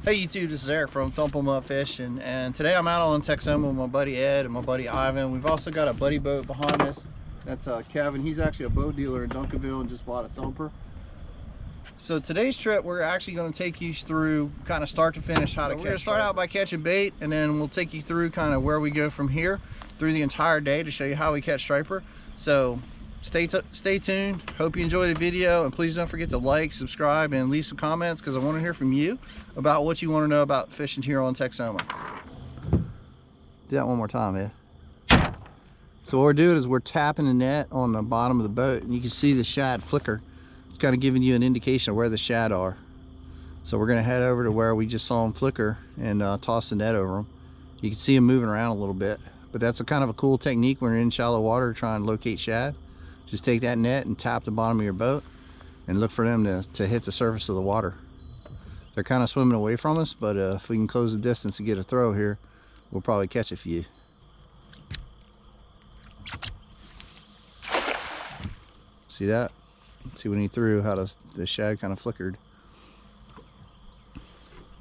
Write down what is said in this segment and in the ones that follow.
Hey YouTube, this is Eric from Thump'em Fishing, and today I'm out on Texoma with my buddy Ed and my buddy Ivan. We've also got a buddy boat behind us. That's Kevin. He's actually a boat dealer in Duncanville and just bought a thumper. So today's trip, we're actually going to take you through kind of start to finish how to catch. We're going to start out by catching bait, and then we'll take you through kind of where we go from here through the entire day to show you how we catch striper. So stay tuned. Hope you enjoy the video, and please don't forget to like, subscribe, and leave some comments because I want to hear from you about what you want to know about fishing here on Texoma. Do that one more time, Ed. So what we're doing is we're tapping the net on the bottom of the boat, and you can see the shad flicker. It's kind of giving you an indication of where the shad are. So we're going to head over to where we just saw them flicker and toss the net over them. You can see them moving around a little bit, but that's a kind of a cool technique when you're in shallow water trying to locate shad. Just take that net and tap the bottom of your boat and look for them to hit the surface of the water. They're kind of swimming away from us, but if we can close the distance and get a throw here, we'll probably catch a few. See that? See when he threw how the shad kind of flickered.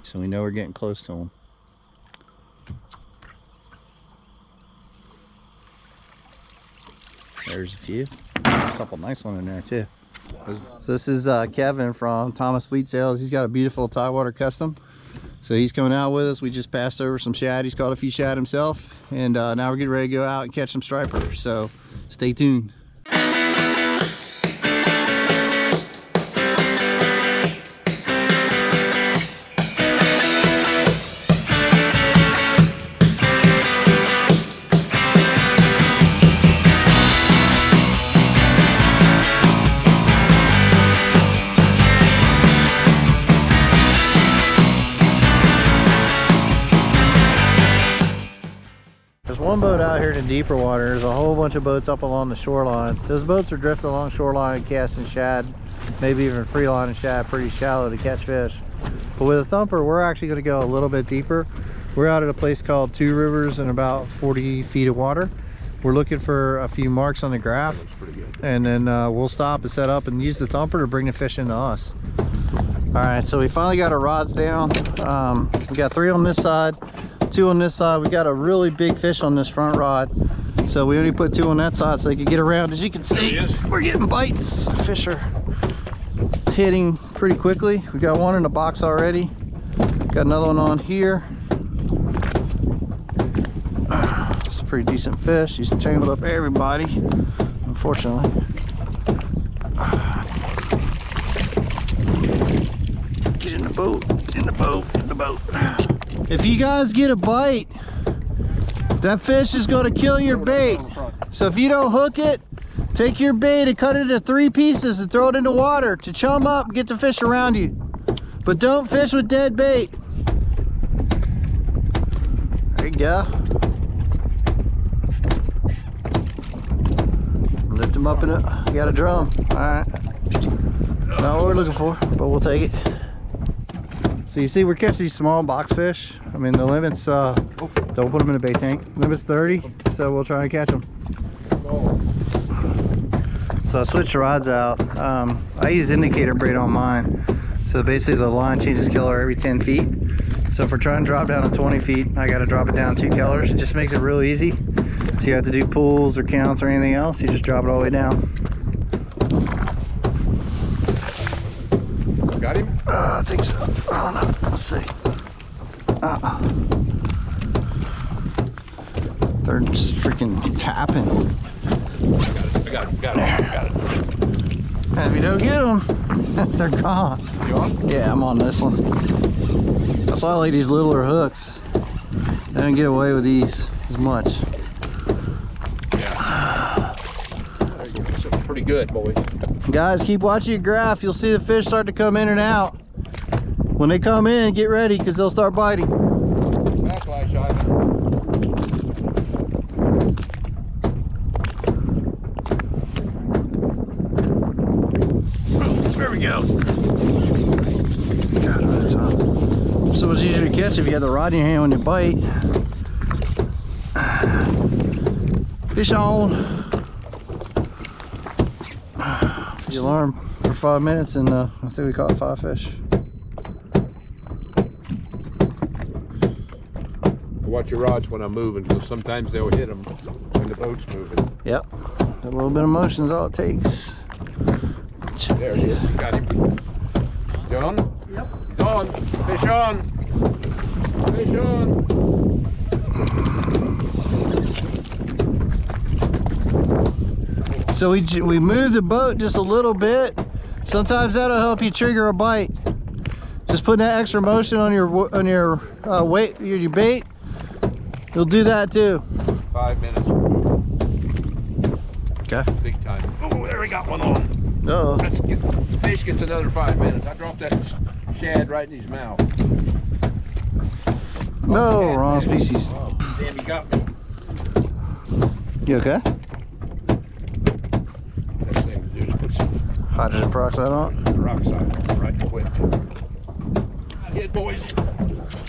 So we know we're getting close to him. There's a few. A couple nice ones in there too. So this is Kevin from Thomas Fleet Sales. He's got a beautiful Topwater custom. So he's coming out with us. We just passed over some shad. He's caught a few shad himself, and now we're getting ready to go out and catch some striper. So stay tuned. There's one boat out here in deeper water. There's a whole bunch of boats up along the shoreline. Those boats are drifting along shoreline, casting shad, maybe even free line and shad pretty shallow to catch fish. But with a thumper, we're actually going to go a little bit deeper. We're out at a place called Two Rivers in about 40 feet of water. We're looking for a few marks on the graph, and then we'll stop and set up and use the thumper to bring the fish into us. All right, so we finally got our rods down. We got 3 on this side, 2 on this side. We got a really big fish on this front rod, so we only put 2 on that side so they can get around. As you can see, we're getting bites. Fish are hitting pretty quickly. We got one in the box already, got another one on here. It's a pretty decent fish. He's tangled up everybody, unfortunately. Get in the boat, get in the boat, get in the boat. If you guys get a bite, that fish is going to kill your bait. So if you don't hook it, take your bait and cut it into 3 pieces and throw it in the water to chum up and get the fish around you. But don't fish with dead bait. There you go. Lift him up in it. You got a drum. All right. Not what we're looking for, but we'll take it. So you see, we're catching these small box fish. I mean, the limit's, don't put them in a bait tank. Limit's 30, so we'll try and catch them. So I switched the rods out. I use indicator braid on mine. So basically the line changes color every 10 feet. So if we're trying to drop down to 20 feet, I got to drop it down 2 colors. It just makes it real easy. So you have to do pulls or counts or anything else. You just drop it all the way down. Got him? I think so. I don't know. Let's see. They're just freaking tapping. I got it. And if you don't get them, they're gone. You on? Yeah, I'm on this one. That's why I like these littler hooks. They don't get away with these as much. Yeah. That's pretty good, boys. Guys, keep watching your graph. You'll see the fish start to come in and out. When they come in, get ready because they'll start biting. Backslash, Ivan. There we go. God, that's hot. So it's easier to catch if you have the rod in your hand when you bite. Fish on. The alarm for 5 minutes, and I think we caught 5 fish. watch your rods when I'm moving, because sometimes they'll hit them when the boat's moving. Yep. A little bit of motion is all it takes. There he is. You got him. John? Yep. He's on. Fish on. Fish on. So we moved the boat just a little bit. Sometimes that'll help you trigger a bite. Just putting that extra motion on your weight, your bait, you'll do that too. 5 minutes. Okay. Big time. Oh, there we got one on. Uh-oh. The fish gets another 5 minutes. I dropped that shad right in his mouth. No, Oh, wrong man. species. Oh, damn, he got me. You okay? That thing, just put some Hydrogen peroxide on. rock side right quick. Got hit, boys.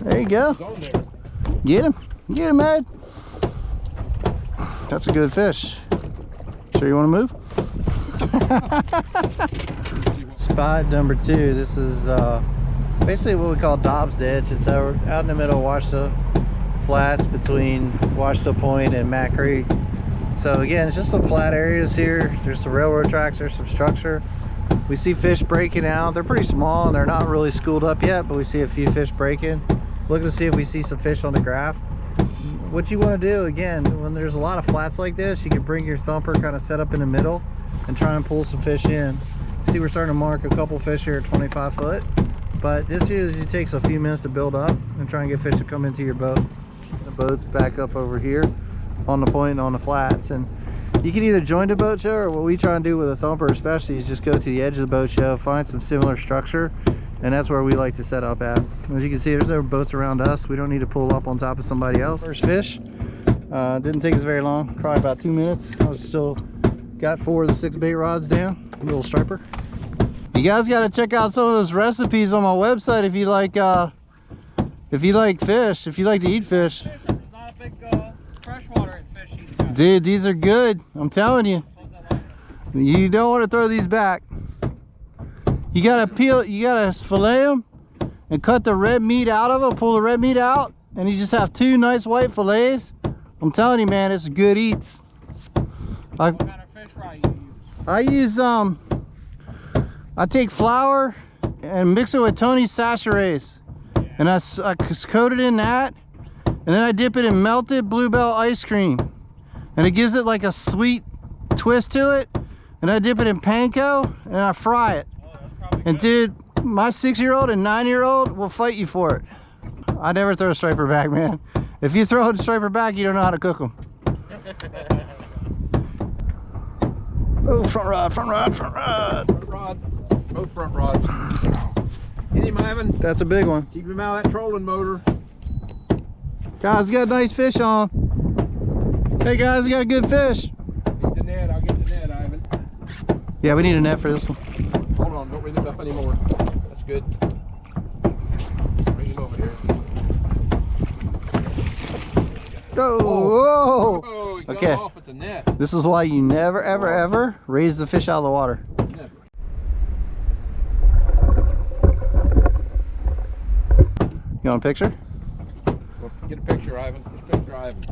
There you go. He's on there. Get him. Get him, Ed. That's a good fish. Sure you want to move? Spot number 2. This is basically what we call Dobbs Ditch. It's out in the middle of Washita Flats between Washita Point and Matt Creek. So again, it's just some flat areas here. There's some railroad tracks, there's some structure. We see fish breaking out. They're pretty small and they're not really schooled up yet, but we see a few fish breaking. Looking to see if we see some fish on the graph. What you want to do, again, when there's a lot of flats like this, you can bring your thumper kind of set up in the middle and try and pull some fish in. See, we're starting to mark a couple fish here at 25 foot, but this usually takes a few minutes to build up and try and get fish to come into your boat. The boat's back up over here on the point and on the flats, and you can either join the boat show, or what we try and do with a thumper especially is just go to the edge of the boat show, find some similar structure, and that's where we like to set up at. As you can see, there's no boats around us. We don't need to pull up on top of somebody else. First fish, didn't take us very long, probably about 2 minutes. I was still got 4 of the 6 bait rods down, a little striper. You guys got to check out some of those recipes on my website if you like fish, if you like to eat fish. There's not a big freshwater fish either. Dude, these are good, I'm telling you. You don't want to throw these back. You gotta peel, you gotta fillet them and cut the red meat out of them, pull the red meat out, and you just have 2 nice white fillets. I'm telling you, man, it's good eats. What kind of fish fry you use? I use I take flour and mix it with Tony's Sachets, and I coat it in that, and then I dip it in melted Bluebell ice cream, and it gives it like a sweet twist to it, and I dip it in panko and I fry it. And dude, my 6-year-old and 9-year-old will fight you for it. I never throw a striper back, man. If you throw a striper back, you don't know how to cook them. Oh, front rod, front rod, front rod. Front rod. Both front rods. Hit him, Ivan. That's a big one. Keep him out of that trolling motor. Guys, we got a nice fish on. Hey guys, we got a good fish. Need the net. I'll get the net, Ivan. Yeah, we need a net for this one. Hold on, don't ring it up anymore. That's good. Bring him over here. Oh, whoa. Oh, he got Okay. off at the net. This is why you never, ever, ever raise the fish out of the water. Never. You want a picture? Well, get a picture, Ivan. Get a picture, Ivan.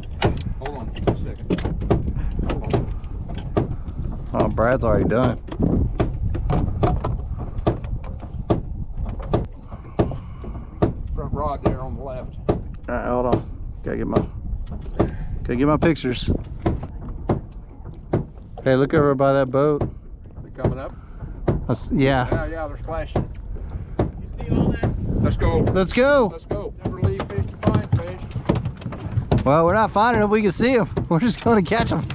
Hold on just a second. Hold on. Oh, Brad's already done it. Front rod there on the left. All right, hold on. Gotta get my pictures. Hey, look over by that boat. They coming up? Yeah. Yeah, they're splashing. You see all that? Let's go. Let's go. Let's go. Never leave fish to find fish. Well, we're not finding them. We can see them. We're just going to catch them.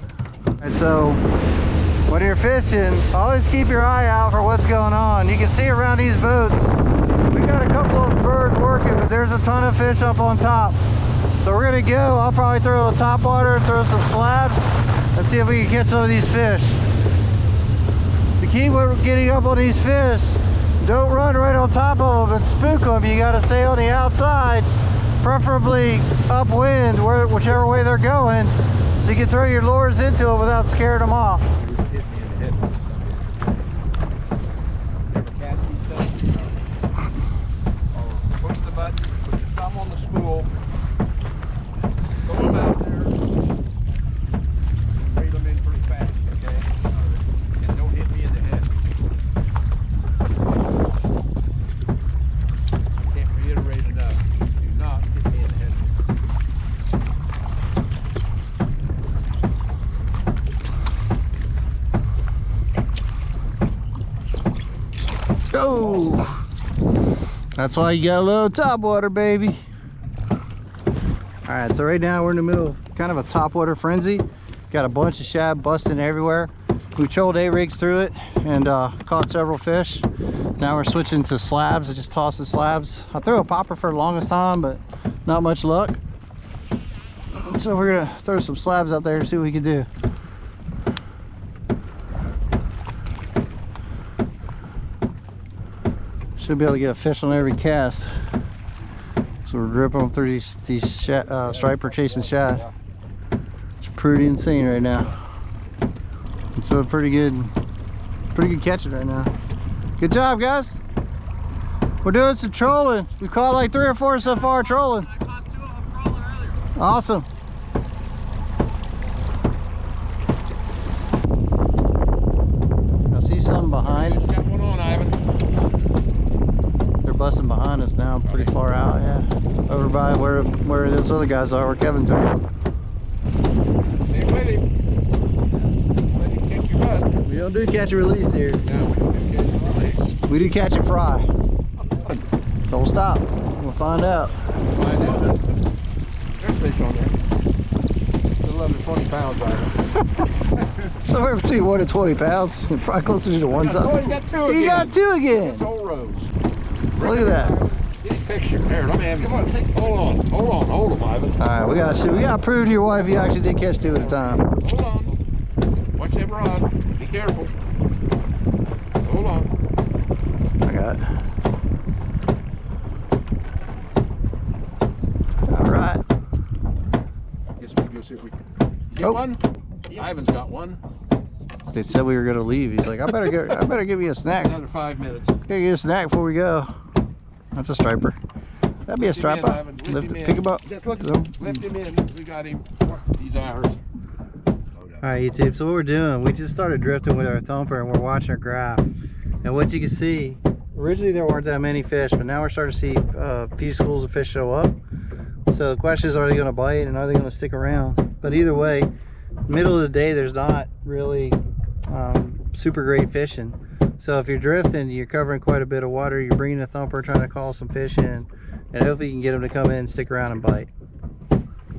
And so, when you're fishing, always keep your eye out for what's going on. You can see around these boats, we got a couple of birds working, but there's a ton of fish up on top. So we're gonna go. I'll probably throw a topwater, throw some slabs, and see if we can catch some of these fish. The key with getting up on these fish, don't run right on top of them and spook them. You gotta stay on the outside, preferably upwind, whichever way they're going, so you can throw your lures into them without scaring them off. Hit me in the head. Ever catch these things? Or push the button, put your thumb on the spool, That's why you got a little topwater, baby. All right, so right now we're in the middle of kind of a topwater frenzy. Got a bunch of shad busting everywhere. We trolled 8 rigs through it and caught several fish. Now we're switching to slabs. I just tossed the slabs. I threw a popper for the longest time, but not much luck. So we're gonna throw some slabs out there and see what we can do. Should be able to get a fish on every cast. So we're dripping them through these striper chasing shad. It's pretty insane right now. It's a pretty good catching right now. Good job, guys. We're doing some trolling. We caught like 3 or 4 so far trolling. I caught 2 of them trolling earlier. Awesome. I see something behind. Got one on, Ivan. They're busting behind us now, pretty far out, yeah. Over by where those other guys are, where Kevin's at. Hey, wait him. Let him kick your butt. We don't do catch and release here. No, we can catch and release. We do catch and fry. Don't stop. We'll find out. Find out. There's fish on there. A little under 20 pounds, Ivan. Somewhere between 1 and 20 pounds. Probably closer to 1 Oh, something. you got 2 again. You got 2 again. It's whole rows. Look at that. Get a picture. Here, let me have you. Come on, hold them, Ivan. All right, we gotta prove to your wife you actually did catch 2 at a time. Hold on. Watch that rod. Be careful. Hold on. I got it. All right. Guess we can go see if we can. You get one? Ivan's got one. They said we were gonna leave. He's like, I better give you a snack. Another 5 minutes. Gotta get a snack before we go. That's a striper. That'd be a Lift him in, striper. Ivan. Lift Lift him it, in. pick him up. Just lift him in. We got him. He's ours. Alright YouTube, so what we're doing, we just started drifting with our thumper and we're watching our graph. And what you can see, originally there weren't that many fish, but now we're starting to see a few schools of fish show up. So the question is, are they going to bite and are they going to stick around? But either way, middle of the day there's not really super great fishing. So if you're drifting, you're covering quite a bit of water, you're bringing a thumper, trying to call some fish in, and hopefully you can get them to come in, stick around and bite.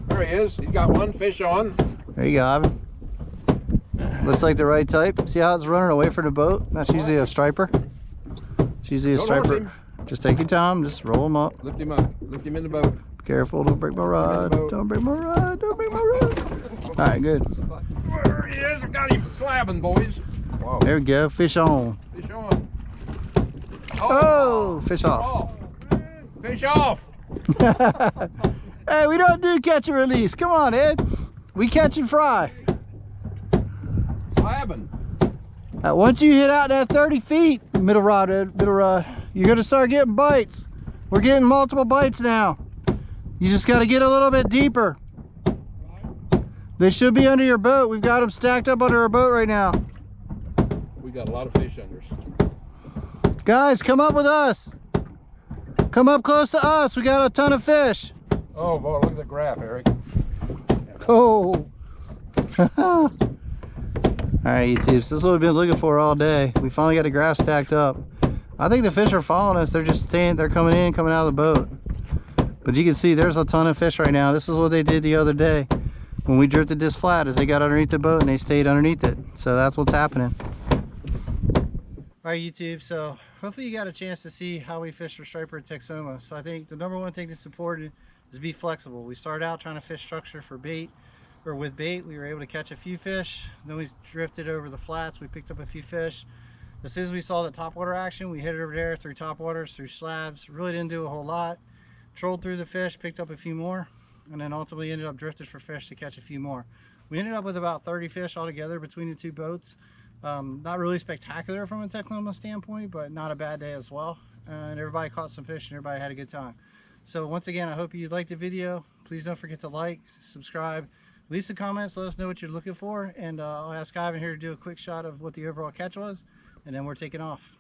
There he is. He's got one fish on. There you go, Ivan. Looks like the right type. See how it's running away from the boat? That's usually a striper. It's usually a Don't horse striper. him. Just take your time, just roll them up. Lift him up. Lift him in the boat. Be careful, don't break my rod. Don't break my rod. Don't break my rod. Alright, good. There he is. I got him slabbing, boys. Whoa. There we go. Fish on. Fish on. Oh, fish off. Fish off. Hey, we don't do catch and release. Come on, Ed. We catch and fry. Slabbing. Once you hit out that 30 feet, middle rod, Ed, middle rod, you're going to start getting bites. We're getting multiple bites now. You just got to get a little bit deeper. They should be under your boat. We've got them stacked up under our boat right now. We got a lot of fish under us. Guys, come up with us. Come up close to us. We got a ton of fish. Oh boy, look at the graph, Eric. Oh. Alright YouTube, so this is what we've been looking for all day. We finally got the graph stacked up. I think the fish are following us. They're just staying, they're coming in, coming out of the boat. But you can see there's a ton of fish right now. This is what they did the other day when we drifted this flat, is they got underneath the boat and they stayed underneath it. So that's what's happening. Alright YouTube, so hopefully you got a chance to see how we fish for striper at Texoma. So I think the #1 thing that's important is be flexible. We started out trying to fish structure for bait, or with bait. We were able to catch a few fish. Then we drifted over the flats. We picked up a few fish. As soon as we saw the topwater action, we hit it over there through topwaters, through slabs. Really didn't do a whole lot. Trolled through the fish, picked up a few more, and then ultimately ended up drifted for fish to catch a few more. We ended up with about 30 fish altogether between the 2 boats. Not really spectacular from a Texoma standpoint, but not a bad day as well. And everybody caught some fish and everybody had a good time. So once again, I hope you liked the video. Please don't forget to like, subscribe, leave some comments, let us know what you're looking for, and I'll ask Ivan here to do a quick shot of what the overall catch was, and then we're taking off.